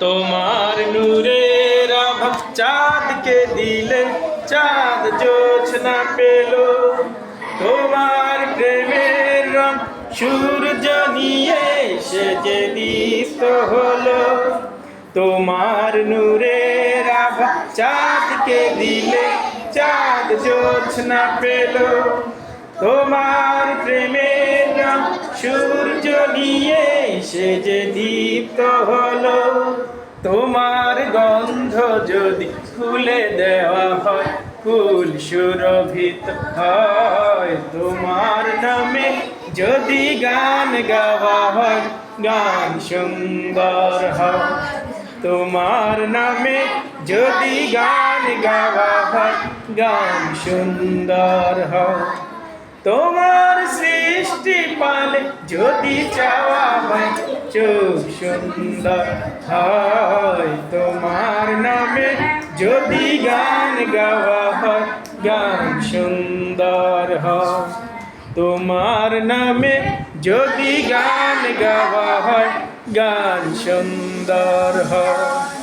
তোমার নূরের আভা চাঁদকে দিলে চাঁদ জোছনা পেল। তোমার প্রেমের রং সূর্য নিয়ে সেজে দীপ্ত হলো। তোমার নূরের আভা চাঁদকে দিলে চাঁদ জোছনা পেল। তোমার প্রেমের রং সূর্য নিয়ে সেজে দীপ্ত হলো। তোমার গন্ধ যদি ফুলে দেওয়া হয় ফুল সুরভিত হয়। তোমার নামে যদি গান গাওয়া হয় গান সুন্দর হয়। তোমার নামে যদি গান গাওয়া হয় গান সুন্দর হয়। তোমার সৃষ্টি পালে যদি চাওয়া হয় চোখ সুন্দর হয়। তোমার নামে যদি গান গাওয়া হয় গান সুন্দর হয়। তোমার নামে যদি গান গাওয়া হয় গান সুন্দর হয়।